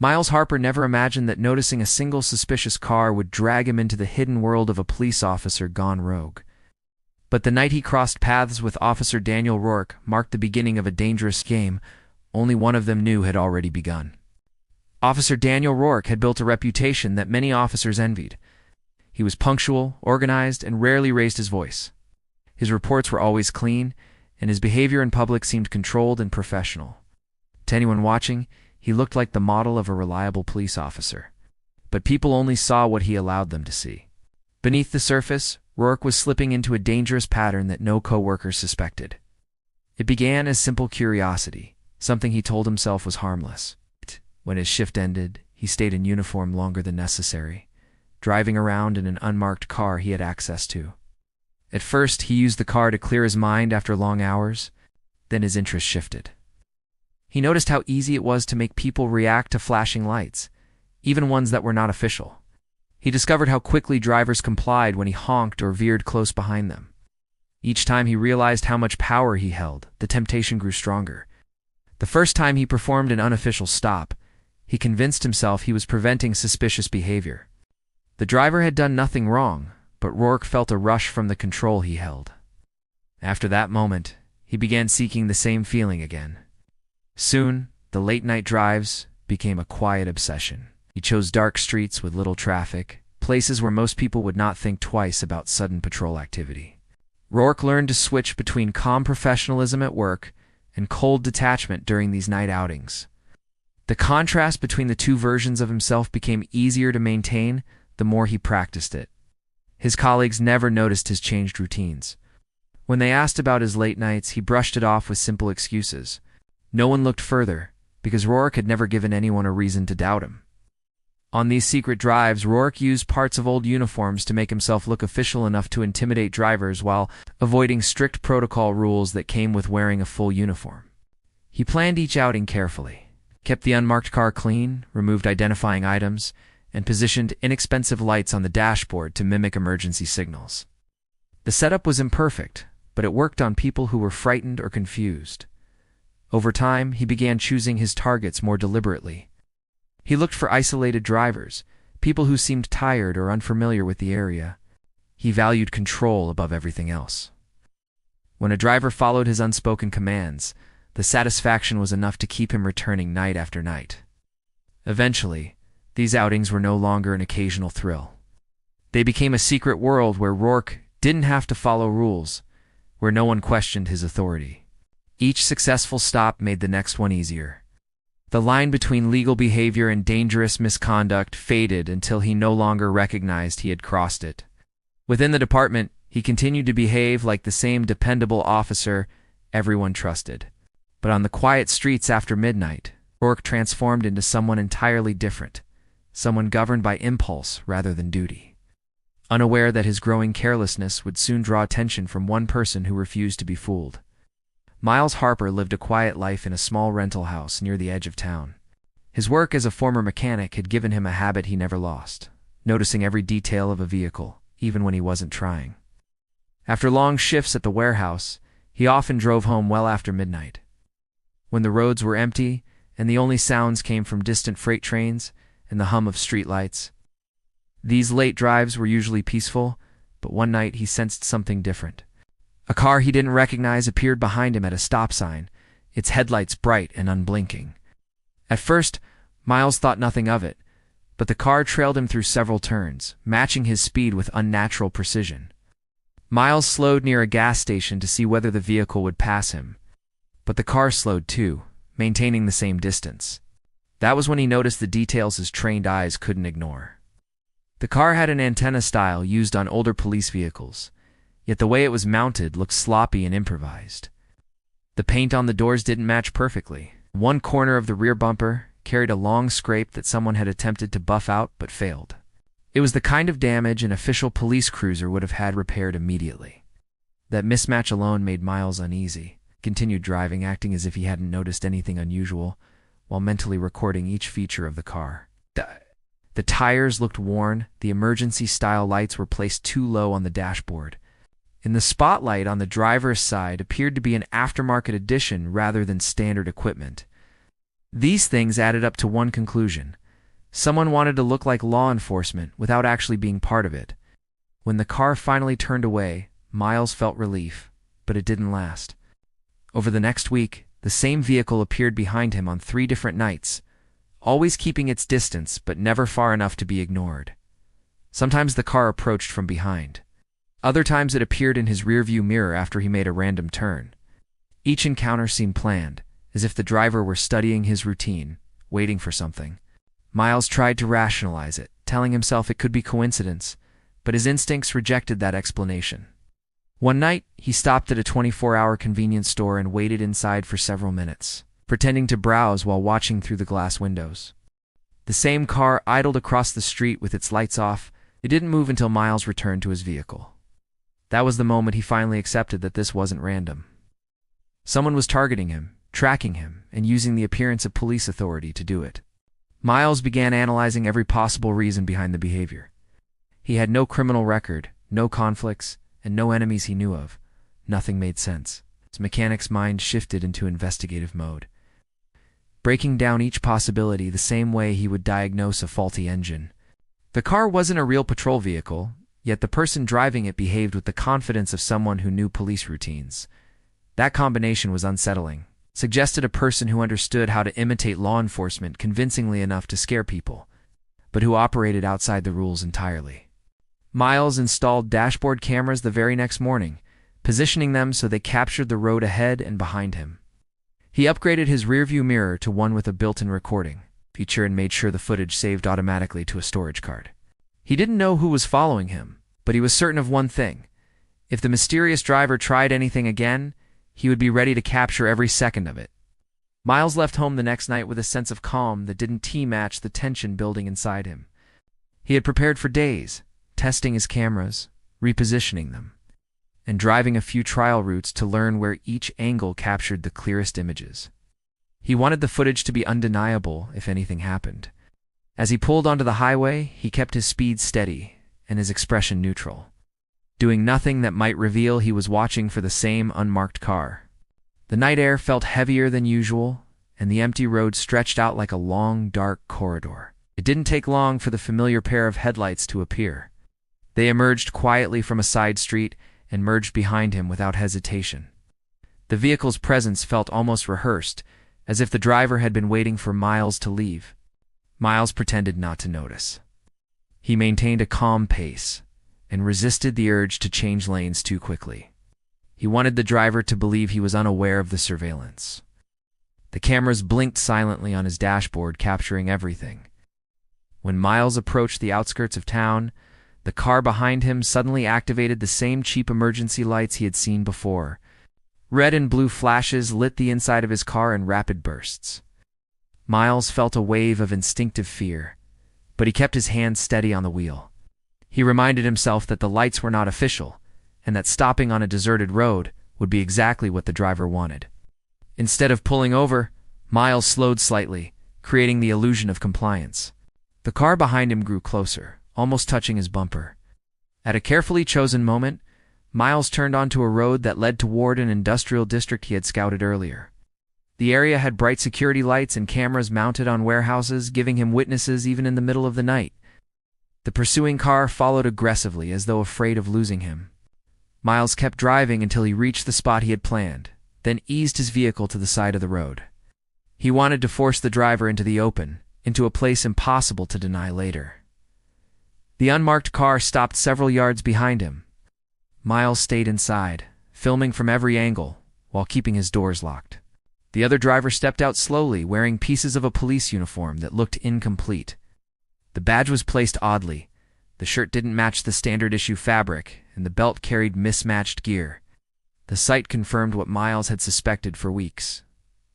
Miles Harper never imagined that noticing a single suspicious car would drag him into the hidden world of a police officer gone rogue. But the night he crossed paths with Officer Daniel Rourke marked the beginning of a dangerous game only one of them knew had already begun. Officer Daniel Rourke had built a reputation that many officers envied. He was punctual, organized, and rarely raised his voice. His reports were always clean, and his behavior in public seemed controlled and professional. To anyone watching, he looked like the model of a reliable police officer. But people only saw what he allowed them to see. Beneath the surface, Rourke was slipping into a dangerous pattern that no co-workers suspected. It began as simple curiosity, something he told himself was harmless. When his shift ended, he stayed in uniform longer than necessary, driving around in an unmarked car he had access to. At first, he used the car to clear his mind after long hours, then his interest shifted. He noticed how easy it was to make people react to flashing lights, even ones that were not official. He discovered how quickly drivers complied when he honked or veered close behind them. Each time he realized how much power he held, the temptation grew stronger. The first time he performed an unofficial stop, he convinced himself he was preventing suspicious behavior. The driver had done nothing wrong, but Rourke felt a rush from the control he held. After that moment, he began seeking the same feeling again. Soon, the late-night drives became a quiet obsession. He chose dark streets with little traffic, places where most people would not think twice about sudden patrol activity. Rourke learned to switch between calm professionalism at work and cold detachment during these night outings. The contrast between the two versions of himself became easier to maintain the more he practiced it. His colleagues never noticed his changed routines. When they asked about his late nights, he brushed it off with simple excuses. No one looked further, because Rourke had never given anyone a reason to doubt him. On these secret drives, Rourke used parts of old uniforms to make himself look official enough to intimidate drivers while avoiding strict protocol rules that came with wearing a full uniform. He planned each outing carefully, kept the unmarked car clean, removed identifying items, and positioned inexpensive lights on the dashboard to mimic emergency signals. The setup was imperfect, but it worked on people who were frightened or confused. Over time, he began choosing his targets more deliberately. He looked for isolated drivers, people who seemed tired or unfamiliar with the area. He valued control above everything else. When a driver followed his unspoken commands, the satisfaction was enough to keep him returning night after night. Eventually, these outings were no longer an occasional thrill. They became a secret world where Rourke didn't have to follow rules, where no one questioned his authority. Each successful stop made the next one easier. The line between legal behavior and dangerous misconduct faded until he no longer recognized he had crossed it. Within the department, he continued to behave like the same dependable officer everyone trusted. But on the quiet streets after midnight, Rourke transformed into someone entirely different, someone governed by impulse rather than duty. Unaware that his growing carelessness would soon draw attention from one person who refused to be fooled. Miles Harper lived a quiet life in a small rental house near the edge of town. His work as a former mechanic had given him a habit he never lost, noticing every detail of a vehicle, even when he wasn't trying. After long shifts at the warehouse, he often drove home well after midnight. When the roads were empty and the only sounds came from distant freight trains and the hum of streetlights. These late drives were usually peaceful, but one night he sensed something different. A car he didn't recognize appeared behind him at a stop sign, its headlights bright and unblinking. At first, Miles thought nothing of it, but the car trailed him through several turns, matching his speed with unnatural precision. Miles slowed near a gas station to see whether the vehicle would pass him, but the car slowed too, maintaining the same distance. That was when he noticed the details his trained eyes couldn't ignore. The car had an antenna style used on older police vehicles, yet the way it was mounted looked sloppy and improvised. The paint on the doors didn't match perfectly. One corner of the rear bumper carried a long scrape that someone had attempted to buff out but failed. It was the kind of damage an official police cruiser would have had repaired immediately. That mismatch alone made Miles uneasy. Continued driving, acting as if he hadn't noticed anything unusual, while mentally recording each feature of the car. The tires looked worn, the emergency-style lights were placed too low on the dashboard. In the spotlight on the driver's side appeared to be an aftermarket addition rather than standard equipment. These things added up to one conclusion. Someone wanted to look like law enforcement without actually being part of it. When the car finally turned away, Miles felt relief, but it didn't last. Over the next week, the same vehicle appeared behind him on 3 different nights, always keeping its distance but never far enough to be ignored. Sometimes the car approached from behind. Other times it appeared in his rearview mirror after he made a random turn. Each encounter seemed planned, as if the driver were studying his routine, waiting for something. Miles tried to rationalize it, telling himself it could be coincidence, but his instincts rejected that explanation. One night, he stopped at a 24-hour convenience store and waited inside for several minutes, pretending to browse while watching through the glass windows. The same car idled across the street with its lights off. It didn't move until Miles returned to his vehicle. That was the moment he finally accepted that this wasn't random. Someone was targeting him, tracking him, and using the appearance of police authority to do it. Miles began analyzing every possible reason behind the behavior. He had no criminal record, no conflicts, and no enemies he knew of. Nothing made sense. His mechanic's mind shifted into investigative mode, breaking down each possibility the same way he would diagnose a faulty engine. The car wasn't a real patrol vehicle, yet the person driving it behaved with the confidence of someone who knew police routines. That combination was unsettling, suggested a person who understood how to imitate law enforcement convincingly enough to scare people, but who operated outside the rules entirely. Miles installed dashboard cameras the very next morning, positioning them so they captured the road ahead and behind him. He upgraded his rearview mirror to one with a built-in recording feature and made sure the footage saved automatically to a storage card. He didn't know who was following him, but he was certain of one thing. If the mysterious driver tried anything again, he would be ready to capture every second of it. Miles left home the next night with a sense of calm that didn't match the tension building inside him. He had prepared for days, testing his cameras, repositioning them, and driving a few trial routes to learn where each angle captured the clearest images. He wanted the footage to be undeniable if anything happened. As he pulled onto the highway, he kept his speed steady and his expression neutral, doing nothing that might reveal he was watching for the same unmarked car. The night air felt heavier than usual, and the empty road stretched out like a long, dark corridor. It didn't take long for the familiar pair of headlights to appear. They emerged quietly from a side street and merged behind him without hesitation. The vehicle's presence felt almost rehearsed, as if the driver had been waiting for Miles to leave. Miles pretended not to notice. He maintained a calm pace and resisted the urge to change lanes too quickly. He wanted the driver to believe he was unaware of the surveillance. The cameras blinked silently on his dashboard, capturing everything. When Miles approached the outskirts of town, the car behind him suddenly activated the same cheap emergency lights he had seen before. Red and blue flashes lit the inside of his car in rapid bursts. Miles felt a wave of instinctive fear, but he kept his hand steady on the wheel. He reminded himself that the lights were not official, and that stopping on a deserted road would be exactly what the driver wanted. Instead of pulling over, Miles slowed slightly, creating the illusion of compliance. The car behind him grew closer, almost touching his bumper. At a carefully chosen moment, Miles turned onto a road that led toward an industrial district he had scouted earlier. The area had bright security lights and cameras mounted on warehouses, giving him witnesses even in the middle of the night. The pursuing car followed aggressively, as though afraid of losing him. Miles kept driving until he reached the spot he had planned, then eased his vehicle to the side of the road. He wanted to force the driver into the open, into a place impossible to deny later. The unmarked car stopped several yards behind him. Miles stayed inside, filming from every angle, while keeping his doors locked. The other driver stepped out slowly, wearing pieces of a police uniform that looked incomplete. The badge was placed oddly, the shirt didn't match the standard-issue fabric, and the belt carried mismatched gear. The sight confirmed what Miles had suspected for weeks.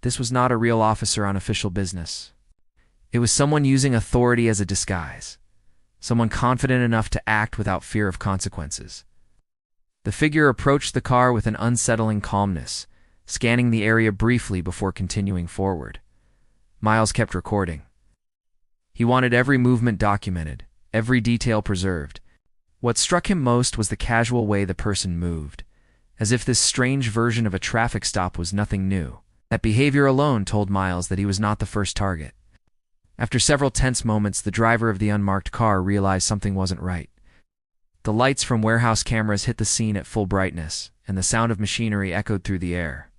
This was not a real officer on official business. It was someone using authority as a disguise, someone confident enough to act without fear of consequences. The figure approached the car with an unsettling calmness, scanning the area briefly before continuing forward. Miles kept recording. He wanted every movement documented, every detail preserved. What struck him most was the casual way the person moved, as if this strange version of a traffic stop was nothing new. That behavior alone told Miles that he was not the first target. After several tense moments, the driver of the unmarked car realized something wasn't right. The lights from warehouse cameras hit the scene at full brightness, and the sound of machinery echoed through the air.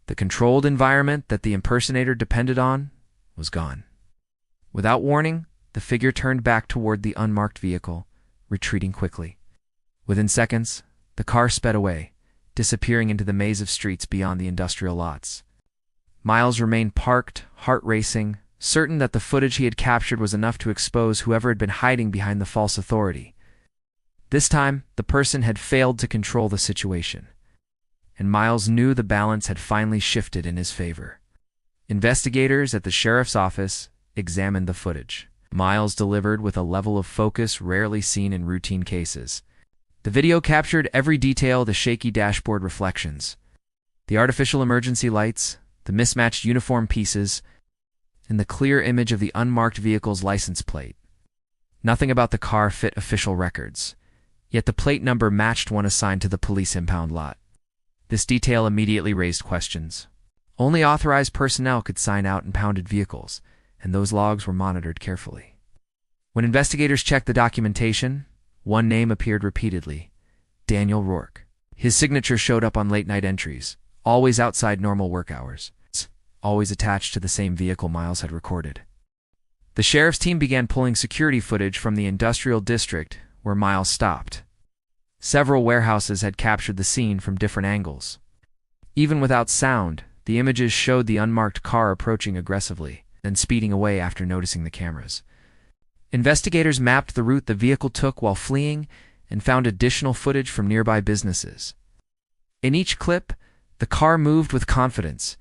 The controlled environment that the impersonator depended on was gone. Without warning, the figure turned back toward the unmarked vehicle, retreating quickly. Within seconds, the car sped away, disappearing into the maze of streets beyond the industrial lots. Miles remained parked, heart racing, certain that the footage he had captured was enough to expose whoever had been hiding behind the false authority. This time, the person had failed to control the situation, and Miles knew the balance had finally shifted in his favor. Investigators at the sheriff's office examined the footage. Miles delivered with a level of focus rarely seen in routine cases. The video captured every detail: the shaky dashboard reflections, the artificial emergency lights, the mismatched uniform pieces, and the clear image of the unmarked vehicle's license plate. Nothing about the car fit official records, yet the plate number matched one assigned to the police impound lot. This detail immediately raised questions. Only authorized personnel could sign out impounded vehicles, and those logs were monitored carefully. When investigators checked the documentation, one name appeared repeatedly: Daniel Rourke. His signature showed up on late-night entries, always outside normal work hours, always attached to the same vehicle Miles had recorded. The sheriff's team began pulling security footage from the industrial district where Miles stopped. Several warehouses had captured the scene from different angles. Even without sound, the images showed the unmarked car approaching aggressively, then speeding away after noticing the cameras. Investigators mapped the route the vehicle took while fleeing and found additional footage from nearby businesses. In each clip, the car moved with confidence,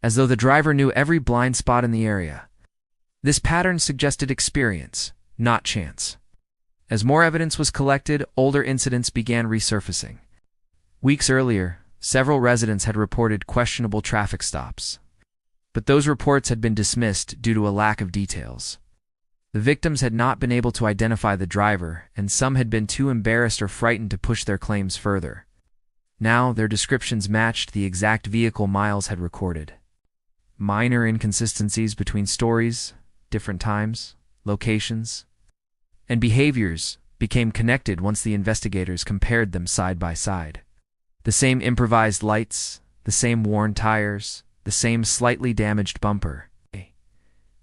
as though the driver knew every blind spot in the area. This pattern suggested experience, not chance. As more evidence was collected, older incidents began resurfacing. Weeks earlier, several residents had reported questionable traffic stops, but those reports had been dismissed due to a lack of details. The victims had not been able to identify the driver, and some had been too embarrassed or frightened to push their claims further. Now, their descriptions matched the exact vehicle Miles had recorded. Minor inconsistencies between stories, different times, locations, and behaviors became connected once the investigators compared them side by side. The same improvised lights, the same worn tires, the same slightly damaged bumper.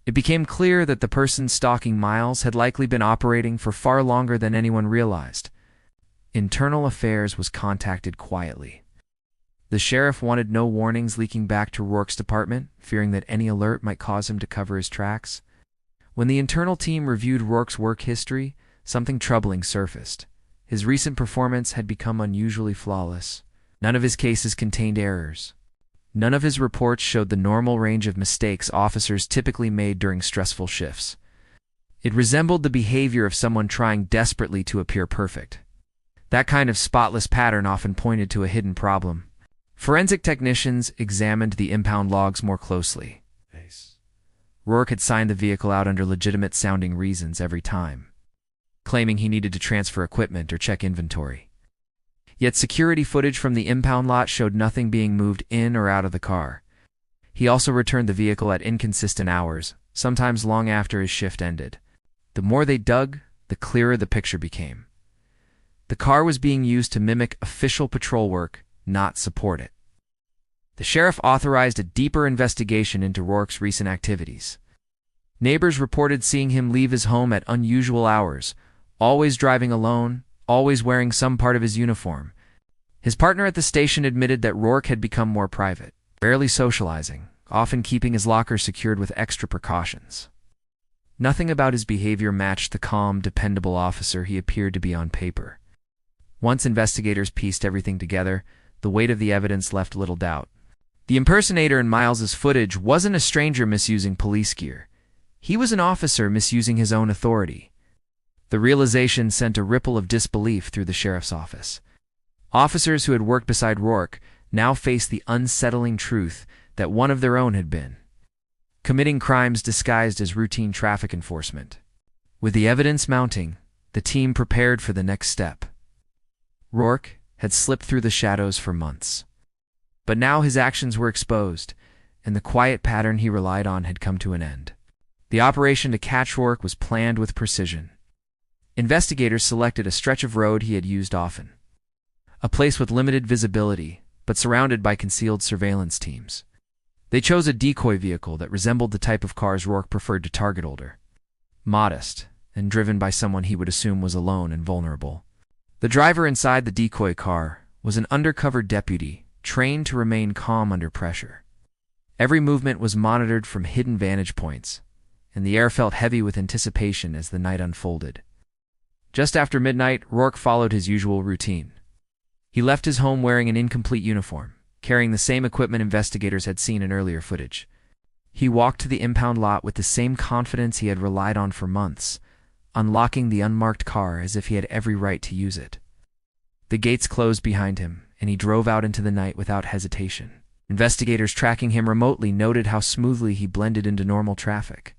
It became clear that the person stalking Miles had likely been operating for far longer than anyone realized. Internal Affairs was contacted quietly. The sheriff wanted no warnings leaking back to Rourke's department, fearing that any alert might cause him to cover his tracks. When the internal team reviewed Rourke's work history, something troubling surfaced. His recent performance had become unusually flawless. None of his cases contained errors. None of his reports showed the normal range of mistakes officers typically made during stressful shifts. It resembled the behavior of someone trying desperately to appear perfect. That kind of spotless pattern often pointed to a hidden problem. Forensic technicians examined the impound logs more closely. Rourke had signed the vehicle out under legitimate-sounding reasons every time, claiming he needed to transfer equipment or check inventory. Yet security footage from the impound lot showed nothing being moved in or out of the car. He also returned the vehicle at inconsistent hours, sometimes long after his shift ended. The more they dug, the clearer the picture became. The car was being used to mimic official patrol work, not support it. The sheriff authorized a deeper investigation into Rourke's recent activities. Neighbors reported seeing him leave his home at unusual hours, always driving alone, always wearing some part of his uniform. His partner at the station admitted that Rourke had become more private, rarely socializing, often keeping his locker secured with extra precautions. Nothing about his behavior matched the calm, dependable officer he appeared to be on paper. Once investigators pieced everything together, the weight of the evidence left little doubt. The impersonator in Miles's footage wasn't a stranger misusing police gear. He was an officer misusing his own authority. The realization sent a ripple of disbelief through the sheriff's office. Officers who had worked beside Rourke now faced the unsettling truth that one of their own had been committing crimes disguised as routine traffic enforcement. With the evidence mounting, the team prepared for the next step. Rourke had slipped through the shadows for months. But now his actions were exposed, and the quiet pattern he relied on had come to an end. The operation to catch Rourke was planned with precision. Investigators selected a stretch of road he had used often, a place with limited visibility, but surrounded by concealed surveillance teams. They chose a decoy vehicle that resembled the type of cars Rourke preferred to target: older, modest, and driven by someone he would assume was alone and vulnerable. The driver inside the decoy car was an undercover deputy, trained to remain calm under pressure. Every movement was monitored from hidden vantage points, and the air felt heavy with anticipation as the night unfolded. Just after midnight, Rourke followed his usual routine. He left his home wearing an incomplete uniform, carrying the same equipment investigators had seen in earlier footage. He walked to the impound lot with the same confidence he had relied on for months, unlocking the unmarked car as if he had every right to use it. The gates closed behind him, and he drove out into the night without hesitation. Investigators tracking him remotely noted how smoothly he blended into normal traffic,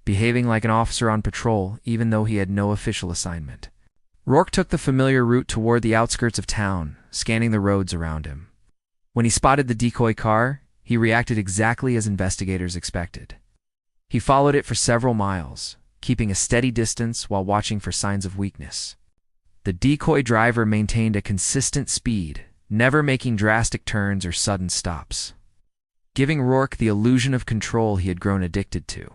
behaving like an officer on patrol even though he had no official assignment. Rourke took the familiar route toward the outskirts of town, scanning the roads around him. When he spotted the decoy car, he reacted exactly as investigators expected. He followed it for several miles, keeping a steady distance while watching for signs of weakness. The decoy driver maintained a consistent speed, never making drastic turns or sudden stops, giving Rourke the illusion of control he had grown addicted to.